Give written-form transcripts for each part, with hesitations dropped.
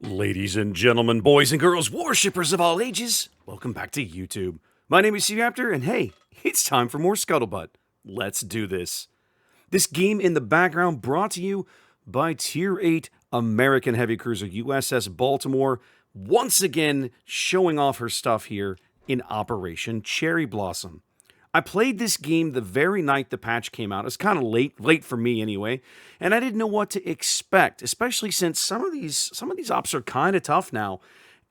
Ladies and gentlemen, boys and girls, worshippers of all ages, welcome back to YouTube. My name is SeaRaptor, and hey, it's time for more Scuttlebutt. Let's do this. This game in the background brought to you by Tier VIII American heavy cruiser USS Baltimore, once again showing off her stuff here in Operation Cherry Blossom. I played this game the very night the patch came out. It was kind of late for me anyway, and I didn't know what to expect, especially since some of these ops are kind of tough now.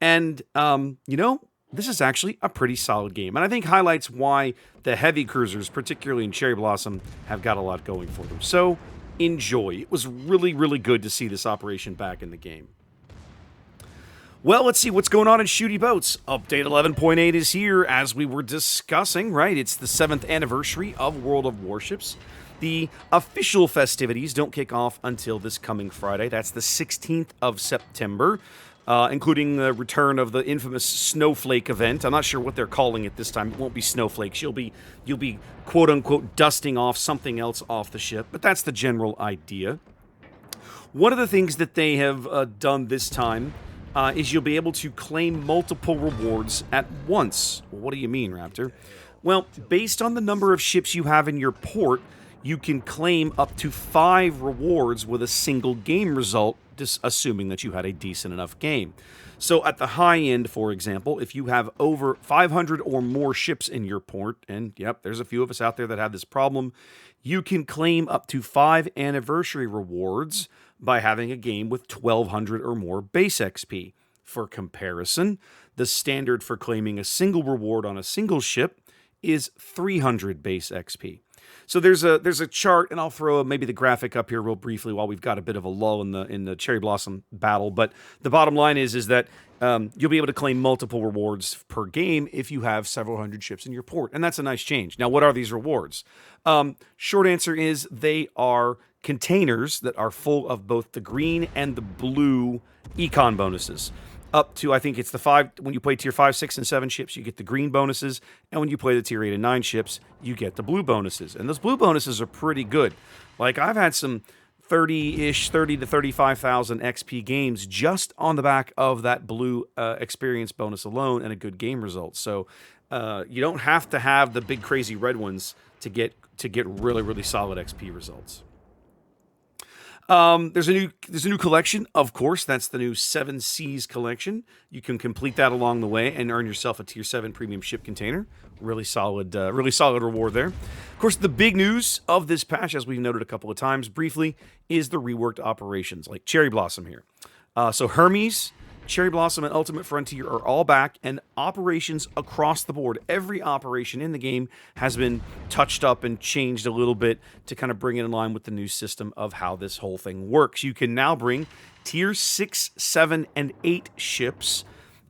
And this is actually a pretty solid game, and I think highlights why the heavy cruisers, particularly in Cherry Blossom, have got a lot going for them. So enjoy. It was really, really good to see this operation back in the game. Well, let's see what's going on in Shooty Boats. Update 11.8 is here, as we were discussing, right? It's the 7th anniversary of World of Warships. The official festivities don't kick off until this coming Friday. That's the 16th of September, including the return of the infamous Snowflake event. I'm not sure what they're calling it this time. It won't be snowflakes. You'll be quote-unquote dusting off something else off the ship, but that's the general idea. One of the things that they have done this time is you'll be able to claim multiple rewards at once. Well, what do you mean, Raptor? Well, based on the number of ships you have in your port, you can claim up to 5 rewards with a single game result, just assuming that you had a decent enough game. So at the high end, for example, if you have over 500 or more ships in your port, and yep, there's a few of us out there that have this problem, you can claim up to 5 anniversary rewards by having a game with 1,200 or more base XP. For comparison, the standard for claiming a single reward on a single ship is 300 base XP. So there's a chart, and I'll throw maybe the graphic up here real briefly while we've got a bit of a lull in the Cherry Blossom battle. But the bottom line is that you'll be able to claim multiple rewards per game if you have several hundred ships in your port, and that's a nice change. Now, what are these rewards? Short answer is they are containers that are full of both the green and the blue econ bonuses. Up to, I think it's the 5, when you play tier 5, 6, and 7 ships, you get the green bonuses, and when you play the tier 8 and 9 ships, you get the blue bonuses. And those blue bonuses are pretty good. Like, I've had some 30 to 35,000 XP games just on the back of that blue experience bonus alone and a good game result. So you don't have to have the big crazy red ones to get really, really solid XP results. There's a new collection, of course. That's the new 7 Seas collection. You can complete that along the way and earn yourself a tier 7 premium ship container. Really solid reward there. Of course, the big news of this patch, as we've noted a couple of times briefly, is the reworked operations, like Cherry Blossom here. So Hermes, Cherry Blossom, and Ultimate Frontier are all back, and operations across the board, every operation in the game has been touched up and changed a little bit to kind of bring it in line with the new system of how this whole thing works. You can now bring tier 6, 7, and 8 ships.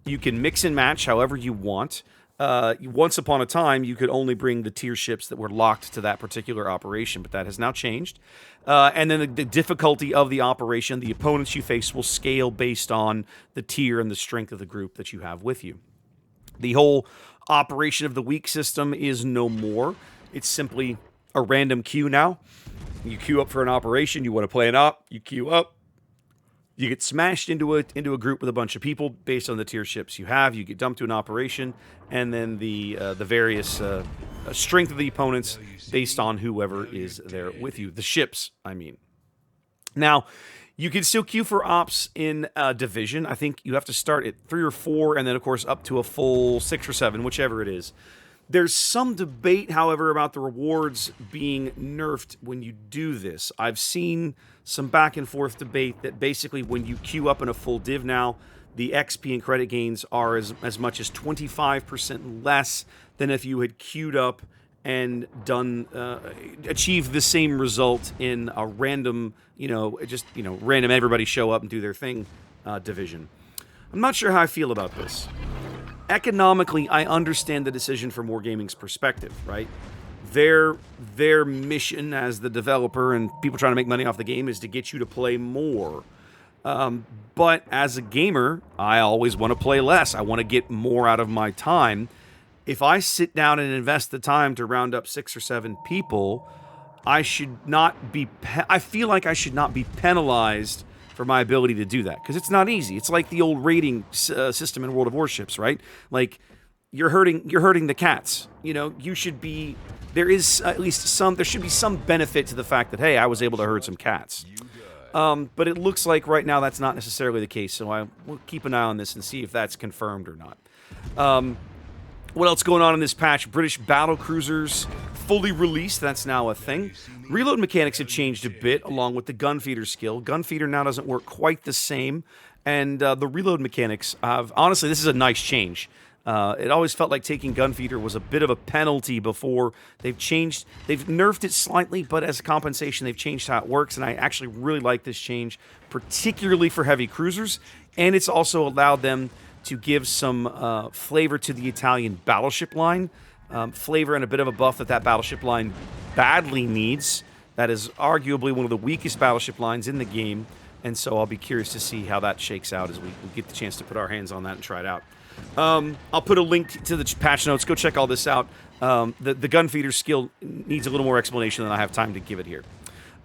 You can mix and match however you want. Once upon a time, you could only bring the tier ships that were locked to that particular operation, but that has now changed. And then the difficulty of the operation, the opponents you face will scale based on the tier and the strength of the group that you have with you. The whole operation of the week system is no more. It's simply a random queue now. You queue up for an operation, you want to play an op, you queue up. You get smashed into a group with a bunch of people based on the tier ships you have. You get dumped to an operation, and then the various strength of the opponents based on whoever is there with you. The ships, I mean. Now, you can still queue for ops in a division. I think you have to start at 3 or 4, and then, of course, up to a full 6 or 7, whichever it is. There's some debate, however, about the rewards being nerfed when you do this. I've seen some back and forth debate that basically when you queue up in a full div now, the XP and credit gains are as much as 25% less than if you had queued up and achieved the same result in a random, random everybody show up and do their thing division. I'm not sure how I feel about this. Economically, I understand the decision from Wargaming's perspective, right? Their mission as the developer and people trying to make money off the game is to get you to play more. But as a gamer, I always want to play less. I want to get more out of my time. If I sit down and invest the time to round up 6 or 7 people, I feel like I should not be penalized for my ability to do that, because it's not easy. It's like the old rating system in World of Warships, right? Like, you're hurting the cats. You know, you should be. There is at least some. There should be some benefit to the fact that, hey, I was able to herd some cats. But it looks like right now that's not necessarily the case. So I will keep an eye on this and see if that's confirmed or not. What else going on in this patch? British battle cruisers fully released. That's now a thing. Reload mechanics have changed a bit, along with the gunfeeder skill. Gunfeeder now doesn't work quite the same, and the reload mechanics have. Honestly, this is a nice change. It always felt like taking gunfeeder was a bit of a penalty before. They've nerfed it slightly, but as compensation, they've changed how it works, and I actually really like this change, particularly for heavy cruisers, and it's also allowed them to give some flavor to the Italian battleship line. Flavor and a bit of a buff that battleship line badly needs. That is arguably one of the weakest battleship lines in the game, and so I'll be curious to see how that shakes out as we get the chance to put our hands on that and try it out. I'll put a link to the patch notes. Go check all this out. The gunfeeder skill needs a little more explanation than I have time to give it here.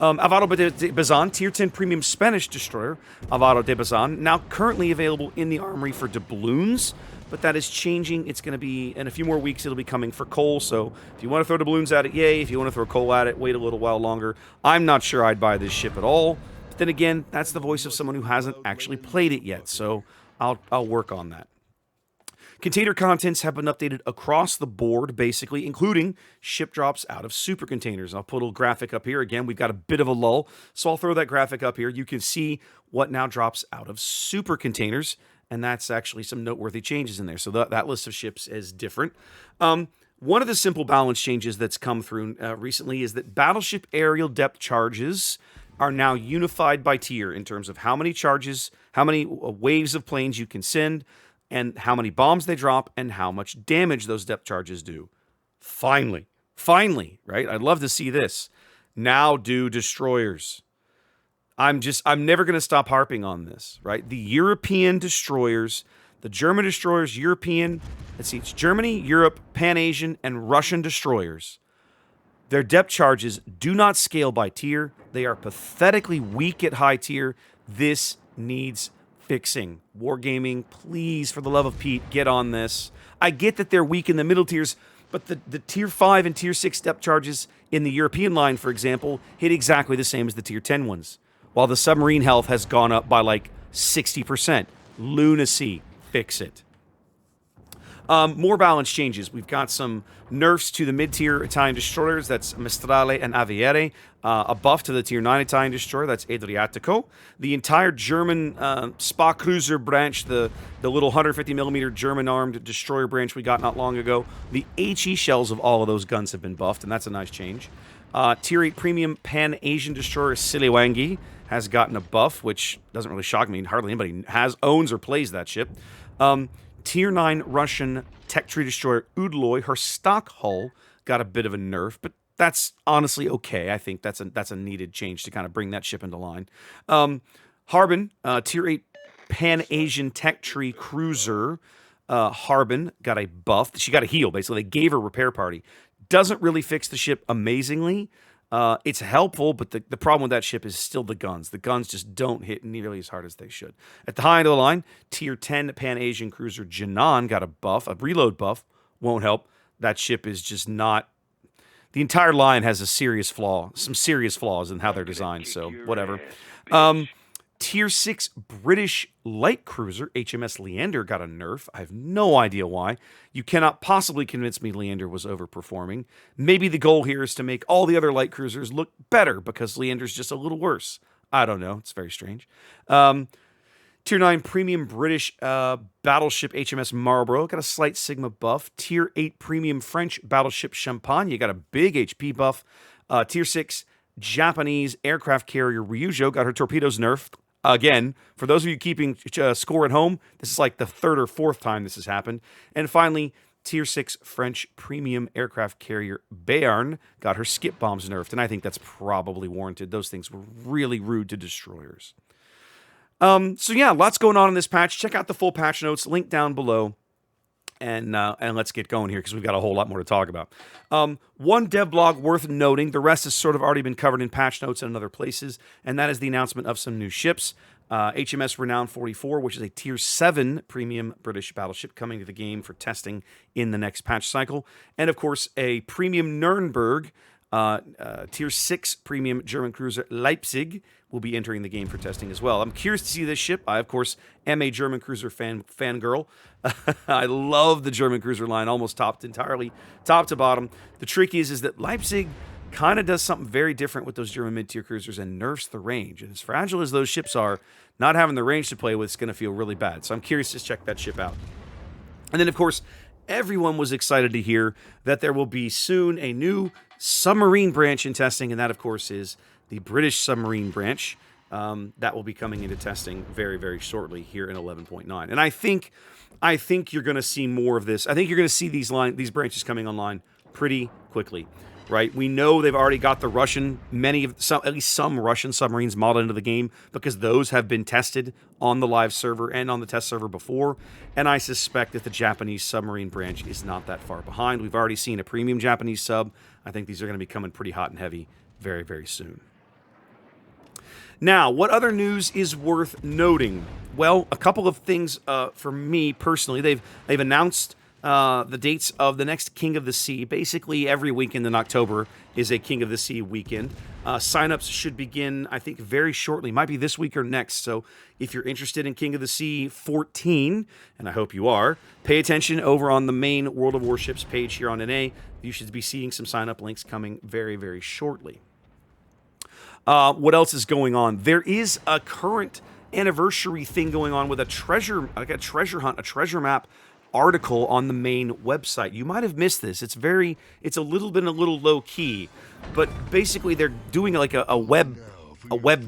Alvaro de Bazan, Tier 10 Premium Spanish Destroyer, Alvaro de Bazan, now currently available in the armory for doubloons, but that is changing. It's going to be, in a few more weeks, it'll be coming for coal, so if you want to throw doubloons at it, yay. If you want to throw coal at it, wait a little while longer. I'm not sure I'd buy this ship at all, but then again, that's the voice of someone who hasn't actually played it yet, so I'll work on that. Container contents have been updated across the board, basically, including ship drops out of super containers. I'll put a little graphic up here. Again, we've got a bit of a lull, so I'll throw that graphic up here. You can see what now drops out of super containers, and that's actually some noteworthy changes in there. So that list of ships is different. One of the simple balance changes that's come through recently is that battleship aerial depth charges are now unified by tier in terms of how many charges, how many waves of planes you can send, and how many bombs they drop, and how much damage those depth charges do. Finally, right? I'd love to see this. Now do destroyers. I'm never going to stop harping on this, right? The European destroyers, the German destroyers, European, let's see, it's Germany, Europe, Pan-Asian, and Russian destroyers. Their depth charges do not scale by tier. They are pathetically weak at high tier. This needs fixing. Wargaming, please, for the love of Pete, get on this. I get that they're weak in the middle tiers, but the Tier 5 and Tier 6 depth charges in the European line, for example, hit exactly the same as the Tier 10 ones, while the submarine health has gone up by like 60%. Lunacy. Fix it. More balance changes. We've got some nerfs to the mid-tier Italian destroyers. That's Mistrale and Aviere. A buff to the Tier 9 Italian destroyer. That's Adriatico. The entire German Spa Cruiser branch, the little 150mm German-armed destroyer branch we got not long ago. The HE shells of all of those guns have been buffed, and that's a nice change. Tier 8 Premium Pan-Asian destroyer Siliwangi has gotten a buff, which doesn't really shock me. Hardly anybody owns or plays that ship. Tier 9 Russian tech tree destroyer Udaloy, her stock hull got a bit of a nerf, but that's honestly okay. I think that's a needed change to kind of bring that ship into line. Harbin, Tier 8 Pan-Asian tech tree cruiser, Harbin got a buff. She got a heal, basically. They gave her repair party. Doesn't really fix the ship amazingly. It's helpful, but the problem with that ship is still the guns. The guns just don't hit nearly as hard as they should. At the high end of the line, Tier 10 Pan-Asian cruiser Jinan got a buff. A reload buff won't help. That ship is just not... The entire line has some serious flaws in how they're designed, so whatever. Tier 6 British light cruiser, HMS Leander, got a nerf. I have no idea why. You cannot possibly convince me Leander was overperforming. Maybe the goal here is to make all the other light cruisers look better because Leander's just a little worse. I don't know. It's very strange. Tier 9 Premium British Battleship HMS Marlborough got a slight Sigma buff. Tier 8 Premium French Battleship Champagne got a big HP buff. Tier 6 Japanese Aircraft Carrier Ryujo got her torpedoes nerfed. Again, for those of you keeping score at home, this is like the third or fourth time this has happened. And finally, Tier 6 French Premium Aircraft Carrier Béarn got her skip bombs nerfed, and I think that's probably warranted. Those things were really rude to destroyers. So yeah, lots going on in this patch. Check out the full patch notes, link down below. And let's get going here because we've got a whole lot more to talk about. One dev blog worth noting, the rest has sort of already been covered in patch notes and other places, and that is the announcement of some new ships. HMS Renown 44, which is a Tier 7 premium British battleship coming to the game for testing in the next patch cycle. And of course, a premium Nuremberg, Tier 6 premium German cruiser Leipzig will be entering the game for testing as well. I'm curious to see this ship. I, of course, am a German cruiser fangirl. I love the German cruiser line, almost entirely top to bottom. The trick is that Leipzig kind of does something very different with those German mid-tier cruisers and nerfs the range. And as fragile as those ships are, not having the range to play with is going to feel really bad. So I'm curious to check that ship out. And then, of course, everyone was excited to hear that there will be soon a new submarine branch in testing, and that, of course, is the British submarine branch. That will be coming into testing very, very shortly here in 11.9. And I think you're going to see more of this. I think you're going to see these branches coming online pretty quickly, right? We know they've already got the at least some Russian submarines modeled into the game because those have been tested on the live server and on the test server before. And I suspect that the Japanese submarine branch is not that far behind. We've already seen a premium Japanese sub. I think these are going to be coming pretty hot and heavy very, very soon. Now, what other news is worth noting? Well, a couple of things for me personally. They've announced the dates of the next King of the Sea. Basically, every weekend in October is a King of the Sea weekend. Signups should begin, I think, very shortly. Might be this week or next. So if you're interested in King of the Sea 14, and I hope you are, pay attention over on the main World of Warships page here on NA. You should be seeing some sign-up links coming very, very shortly. What else is going on? There is a current anniversary thing going on with a treasure hunt, a treasure map article on the main website. You might have missed this. It's a little low key, but basically they're doing like a web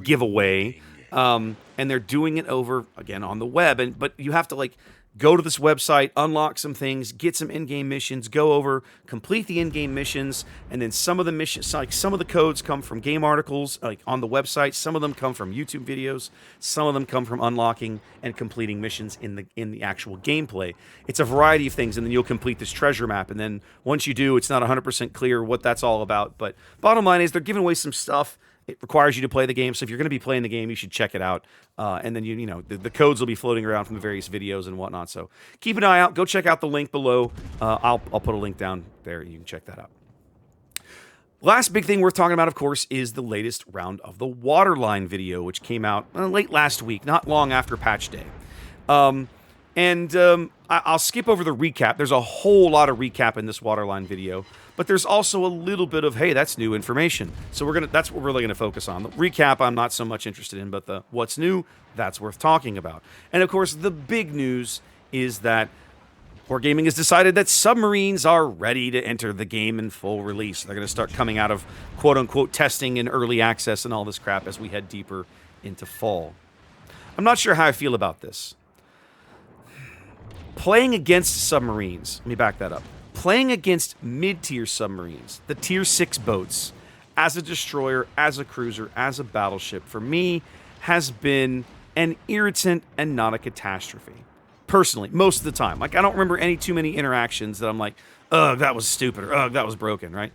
giveaway, and they're doing it over again on the web. But you have to go to this website, unlock some things, get some in-game missions, go over, complete the in-game missions, and then some of the missions, some of the codes come from game articles on the website, some of them come from YouTube videos, some of them come from unlocking and completing missions in the actual gameplay. It's a variety of things, and then you'll complete this treasure map, and then once you do, it's not 100% clear what that's all about, but bottom line is they're giving away some stuff. It requires you to play the game, so if you're going to be playing the game, you should check it out. And then the codes will be floating around from the various videos and whatnot. So keep an eye out. Go check out the link below. I'll put a link down there. You can check that out. Last big thing worth talking about, of course, is the latest round of the Waterline video, which came out late last week, not long after patch day. I'll skip over the recap. There's a whole lot of recap in this Waterline video, but there's also a little bit of, hey, that's new information. So that's what we're really gonna focus on. The recap I'm not so much interested in, but the what's new, that's worth talking about. And of course, the big news is that Wargaming has decided that submarines are ready to enter the game in full release. They're gonna start coming out of quote-unquote testing and early access and all this crap as we head deeper into fall. I'm not sure how I feel about this. Playing against submarines, let me back that up. Playing against mid-tier submarines, the Tier 6 boats, as a destroyer, as a cruiser, as a battleship, for me, has been an irritant and not a catastrophe. Personally, most of the time. I don't remember too many interactions that I'm like, ugh, that was stupid, or ugh, that was broken, right?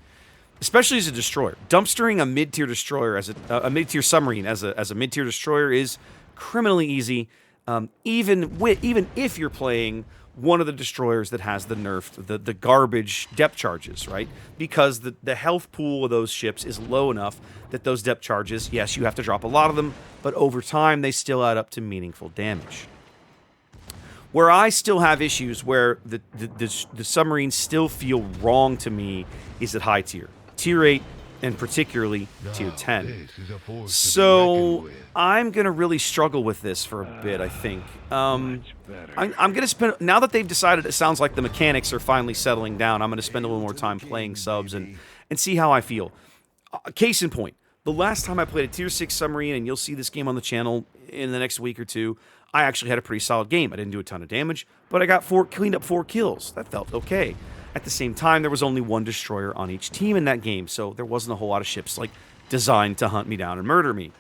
Especially as a destroyer. Dumpstering a mid-tier destroyer, as a mid-tier submarine, as a mid-tier destroyer is criminally easy, even if you're playing one of the destroyers that has the garbage depth charges, right? Because the health pool of those ships is low enough that those depth charges, yes, you have to drop a lot of them, but over time they still add up to meaningful damage. Where I still have issues, where the submarines still feel wrong to me, is at high tier. Tier 8, and particularly Tier 10. So I'm going to really struggle with this for a bit, I think. I'm going to spend, now that they've decided, it sounds like the mechanics are finally settling down, I'm going to spend a little more time playing subs and see how I feel. Case in point, the last time I played a Tier 6 submarine, and you'll see this game on the channel in the next week or two, I actually had a pretty solid game. I didn't do a ton of damage, but I got cleaned up 4 kills. That felt okay. At the same time, there was only one destroyer on each team in that game, so there wasn't a whole lot of ships designed to hunt me down and murder me.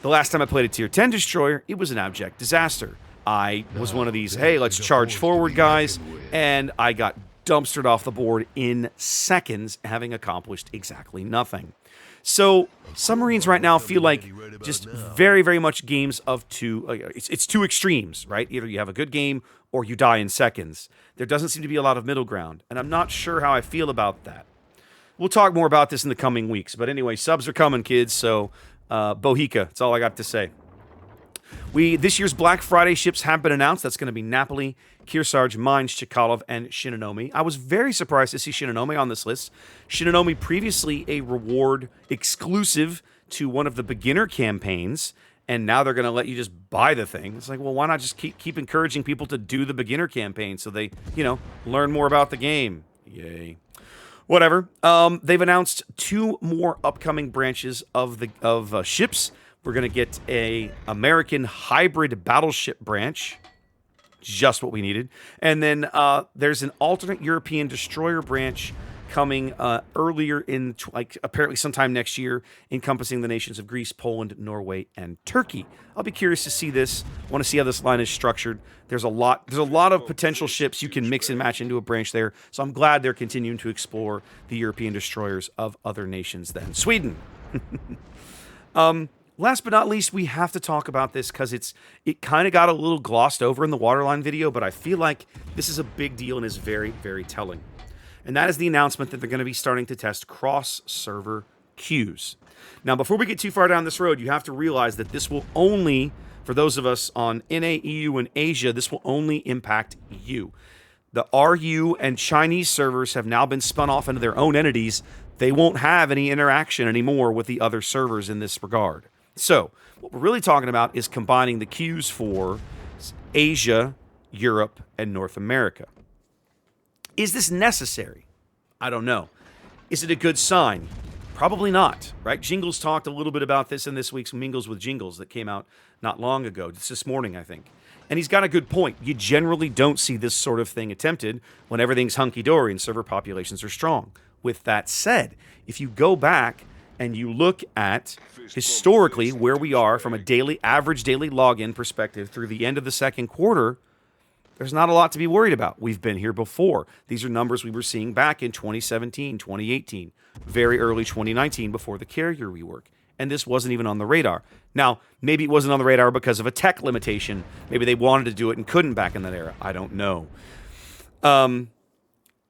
The last time I played a Tier 10 destroyer, it was an abject disaster. I was one of these, hey, let's charge forward guys, and I got dumpstered off the board in seconds, having accomplished exactly nothing. So submarines right now feel like just very, very much games of two. It's two extremes, right? Either you have a good game or you die in seconds. There doesn't seem to be a lot of middle ground, and I'm not sure how I feel about that. We'll talk more about this in the coming weeks, but anyway, subs are coming, kids. So Bohica, that's all I got to say. This year's Black Friday ships have been announced. That's going to be Napoli, Kearsarge, Mines, Chkalov, and Shinonome. I was very surprised to see Shinonome on this list. Shinonome previously a reward exclusive to one of the beginner campaigns, and now they're going to let you just buy the thing. It's like, well, why not just keep encouraging people to do the beginner campaign so they, learn more about the game? Yay. Whatever. They've announced 2 more upcoming branches of ships. We're going to get a American hybrid battleship branch. Just what we needed. And then there's an alternate European destroyer branch coming earlier in, apparently sometime next year, encompassing the nations of Greece, Poland, Norway, and Turkey. I'll be curious to see this. Want to see how this line is structured. There's a lot of potential ships you can mix and match into a branch there. So I'm glad they're continuing to explore the European destroyers of other nations than Sweden. Last but not least, we have to talk about this because it kind of got a little glossed over in the Waterline video, but I feel like this is a big deal and is very, very telling. And that is the announcement that they're going to be starting to test cross-server queues. Now, before we get too far down this road, you have to realize that this will only, for those of us on NA, EU, and Asia, this will only impact EU. The RU and Chinese servers have now been spun off into their own entities. They won't have any interaction anymore with the other servers in this regard. So, what we're really talking about is combining the queues for Asia, Europe, and North America. Is this necessary? I don't know. Is it a good sign? Probably not, right? Jingles talked a little bit about this in this week's Mingles with Jingles that came out not long ago, just this morning, I think. And he's got a good point. You generally don't see this sort of thing attempted when everything's hunky-dory and server populations are strong. With that said, if you go back and you look at historically where we are from a average daily login perspective through the end of the second quarter, there's not a lot to be worried about. We've been here before. These are numbers we were seeing back in 2017, 2018, very early 2019 before the carrier rework. And this wasn't even on the radar. Now, maybe it wasn't on the radar because of a tech limitation. Maybe they wanted to do it and couldn't back in that era. I don't know.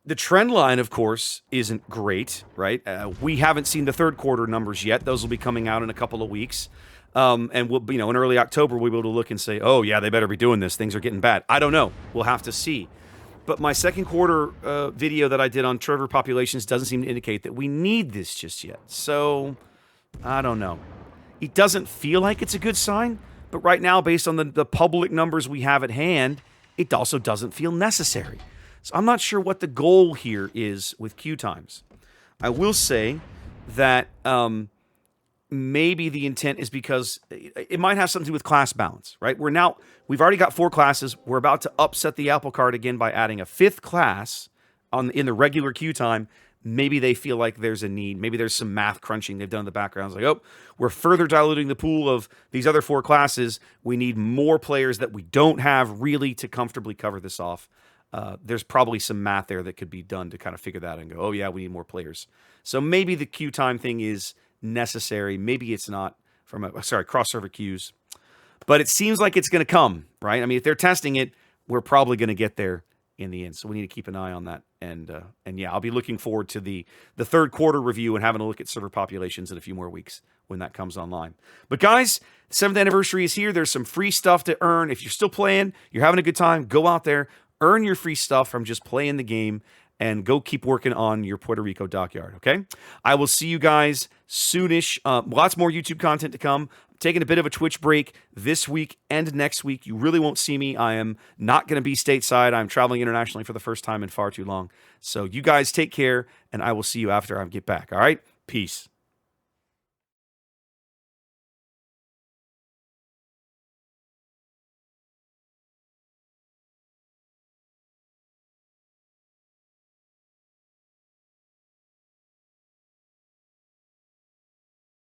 The trend line, of course, isn't great, right? We haven't seen the third quarter numbers yet. Those will be coming out in a couple of weeks. And we'll, in early October, we'll be able to look and say, oh, yeah, they better be doing this. Things are getting bad. I don't know. We'll have to see. But my second quarter video that I did on server populations doesn't seem to indicate that we need this just yet. So, I don't know. It doesn't feel like it's a good sign. But right now, based on the public numbers we have at hand, it also doesn't feel necessary. So I'm not sure what the goal here is with queue times. I will say that maybe the intent is because it might have something to do with class balance, right? We've already got 4 classes. We're about to upset the apple cart again by adding a 5th class in the regular queue time. Maybe they feel like there's a need. Maybe there's some math crunching they've done in the background. It's like, oh, we're further diluting the pool of these other 4 classes. We need more players that we don't have really to comfortably cover this off. There's probably some math there that could be done to kind of figure that out and go, oh yeah, we need more players. So maybe the queue time thing is necessary. Maybe it's not cross-server queues. But it seems like it's going to come, right? I mean, if they're testing it, we're probably going to get there in the end. So we need to keep an eye on that. And yeah, I'll be looking forward to the third quarter review and having a look at server populations in a few more weeks when that comes online. But guys, the 7th anniversary is here. There's some free stuff to earn. If you're still playing, you're having a good time, go out there, earn your free stuff from just playing the game, and go keep working on your Puerto Rico dockyard, okay? I will see you guys soonish. Lots more YouTube content to come. I'm taking a bit of a Twitch break this week and next week. You really won't see me. I am not going to be stateside. I'm traveling internationally for the first time in far too long. So you guys take care, and I will see you after I get back, all right? Peace.